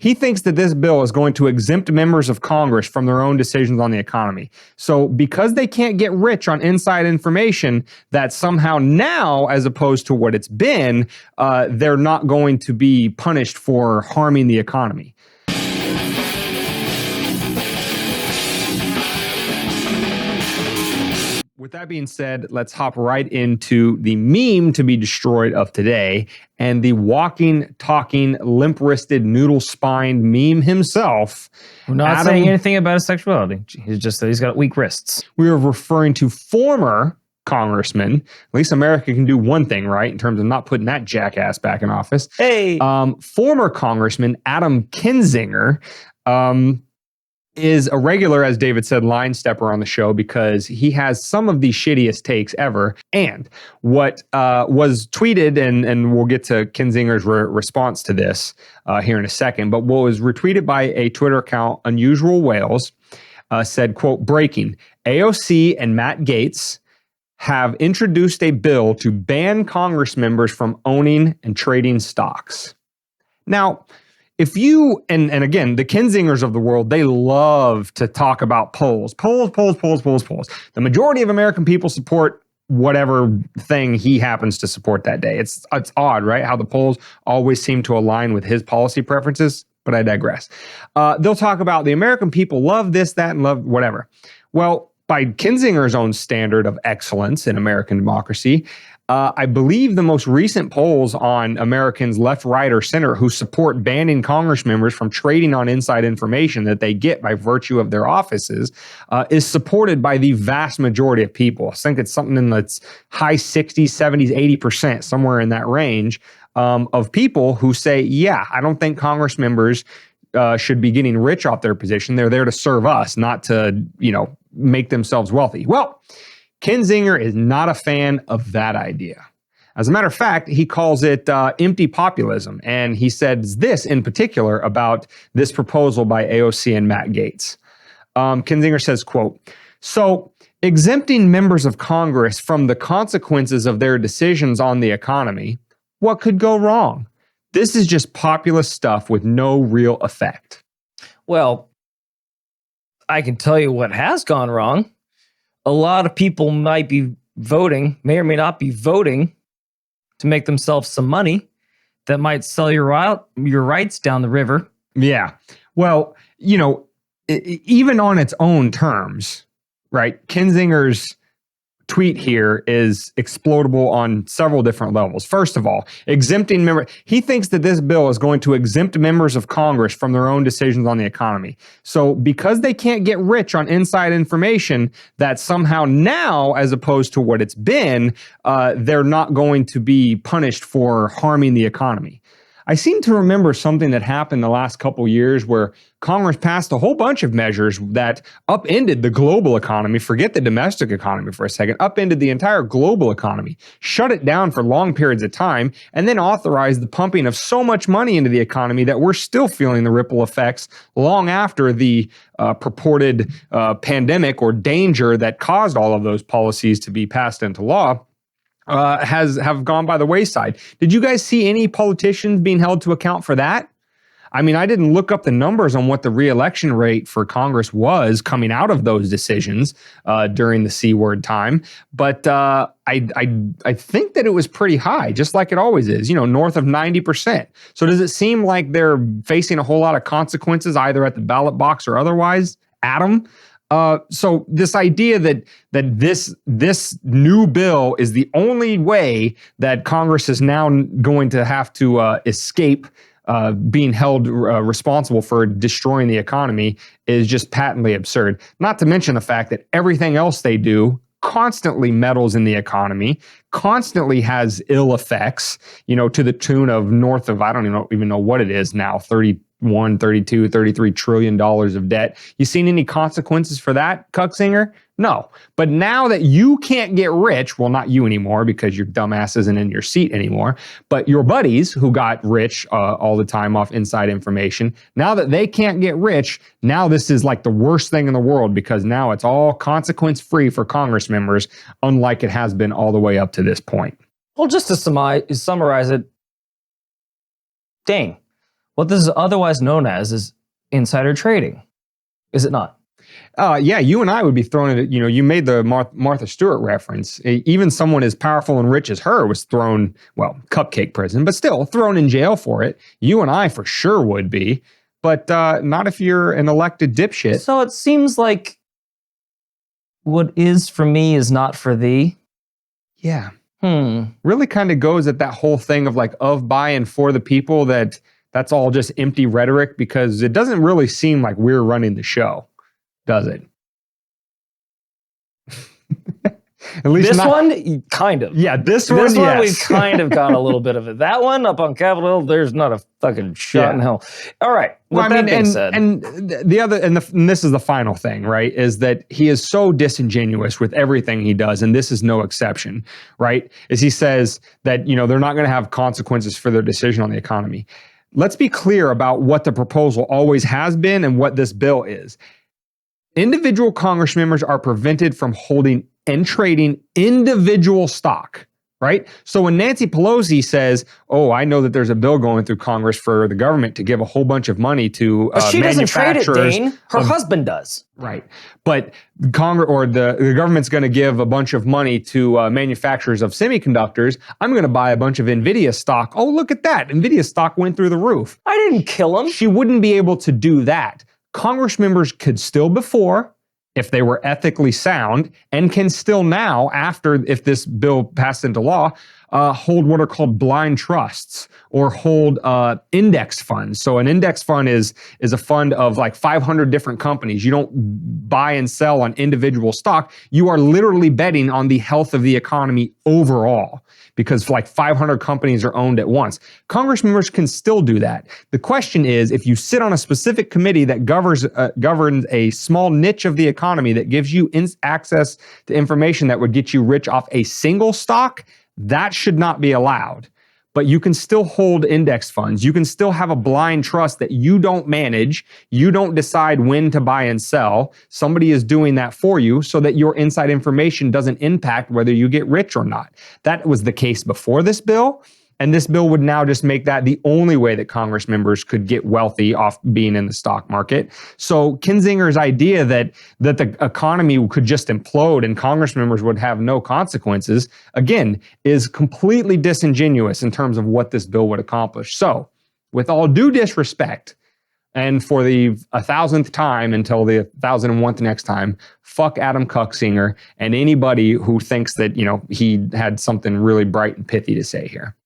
He thinks that this bill is going to exempt members of Congress from their own decisions on the economy. So because they can't get rich on inside information, that somehow now, as opposed to what it's been, they're not going to be punished for harming the economy. With that being said, let's hop right into the meme to be destroyed of today, and the walking, talking, limp-wristed, noodle-spined meme himself. We're not saying anything about his sexuality. He's just that he's got weak wrists. We are referring to former congressman. At least America can do one thing right in terms of not putting that jackass back in office. Hey, former Congressman Adam Kinzinger. Is a regular, as David said, line stepper on the show because he has some of the shittiest takes ever. And what was tweeted, and we'll get to Kinzinger's response to this here in a second, but what was retweeted by a Twitter account, Unusual Whales, said, quote, breaking, AOC and Matt Gaetz have introduced a bill to ban Congress members from owning and trading stocks. Now, if you, and again, the Kinzingers of the world, they love to talk about polls. Polls. The majority of American people support whatever thing he happens to support that day. It's odd, right? How the polls always seem to align with his policy preferences, but I digress. They'll talk about the American people love this, that, and love whatever. Well, by Kinzinger's own standard of excellence in American democracy, I believe the most recent polls on Americans left, right, or center who support banning Congress members from trading on inside information that they get by virtue of their offices is supported by the vast majority of people. I think it's something in the high 60s, 70s, 80%, somewhere in that range of people who say, yeah, I don't think Congress members should be getting rich off their position. They're there to serve us, not to, make themselves wealthy. Well, Kinzinger is not a fan of that idea. As a matter of fact, he calls it empty populism. And he says this in particular about this proposal by AOC and Matt Gaetz. Kinzinger says, quote, so exempting members of Congress from the consequences of their decisions on the economy, what could go wrong? This is just populist stuff with no real effect. Well, I can tell you what has gone wrong. A lot of people might be voting, may or may not be voting to make themselves some money that might sell your rights down the river. Yeah. Well, even on its own terms, right? Kinzinger's tweet here is explodable on several different levels. First of all, exempting he thinks that this bill is going to exempt members of Congress from their own decisions on the economy. So because they can't get rich on inside information, that somehow now, as opposed to what it's been, they're not going to be punished for harming the economy. I seem to remember something that happened the last couple years where Congress passed a whole bunch of measures that upended the global economy. Forget the domestic economy for a second. Upended the entire global economy, shut it down for long periods of time, and then authorized the pumping of so much money into the economy that we're still feeling the ripple effects long after the purported pandemic or danger that caused all of those policies to be passed into law. Have gone by the wayside. Did you guys see any politicians being held to account for that? I mean, I didn't look up the numbers on what the reelection rate for Congress was coming out of those decisions during the C word time, but I think that it was pretty high, just like it always is, north of 90%. So does it seem like they're facing a whole lot of consequences either at the ballot box or otherwise, Adam? So this idea that this new bill is the only way that Congress is now going to have to escape being held responsible for destroying the economy is just patently absurd. Not to mention the fact that everything else they do constantly meddles in the economy, constantly has ill effects, to the tune of north of, I don't even know what it is now, 31, 32, $33 trillion of debt. You seen any consequences for that, Cucksinger? No. But now that you can't get rich, well, not you anymore because your dumbass isn't in your seat anymore, but your buddies who got rich all the time off inside information, now that they can't get rich, now this is like the worst thing in the world because now it's all consequence-free for Congress members, unlike it has been all the way up to this point. Well, just to summarize it, Dane, What this is otherwise known as is insider trading. Is it not? Yeah, you and I would be thrown in, you made the Martha Stewart reference. Even someone as powerful and rich as her was thrown, well, cupcake prison, but still thrown in jail for it. You and I for sure would be, but not if you're an elected dipshit. So it seems like what is for me is not for thee. Yeah. Really kind of goes at that whole thing of like of, by, and for the people that's all just empty rhetoric, because it doesn't really seem like we're running the show, does it? At least this not, one, kind of. Yeah, this one, yes. We've kind of got a little bit of it. That one up on Capitol Hill, there's not a fucking shot in hell. All right. With that being said, and the other, and this is the final thing, right? Is that he is so disingenuous with everything he does, and this is no exception, right? Is he says that they're not going to have consequences for their decision on the economy. Let's be clear about what the proposal always has been and what this bill is. Individual Congress members are prevented from holding and trading individual stock, right? So when Nancy Pelosi says, oh, I know that there's a bill going through Congress for the government to give a whole bunch of money to but she doesn't trade it, Dane. Her husband does. Right. But Congress or the government's going to give a bunch of money to manufacturers of semiconductors. I'm going to buy a bunch of NVIDIA stock. Oh, look at that. NVIDIA stock went through the roof. I didn't kill him. She wouldn't be able to do that. Congress members could still before, if they were ethically sound, and can still now, after, if this bill passed into law, hold what are called blind trusts or hold index funds. So an index fund is a fund of like 500 different companies. You don't buy and sell on individual stock. You are literally betting on the health of the economy overall, because like 500 companies are owned at once. Congress members can still do that. The question is, if you sit on a specific committee that governs a small niche of the economy that gives you access to information that would get you rich off a single stock, that should not be allowed. But you can still hold index funds. You can still have a blind trust that you don't manage. You don't decide when to buy and sell. Somebody is doing that for you so that your inside information doesn't impact whether you get rich or not. That was the case before this bill. And this bill would now just make that the only way that Congress members could get wealthy off being in the stock market. So Kinzinger's idea that the economy could just implode and Congress members would have no consequences, again, is completely disingenuous in terms of what this bill would accomplish. So with all due disrespect, and for the 1,000th time until the 1,001th next time, fuck Adam Cuck and anybody who thinks that, he had something really bright and pithy to say here.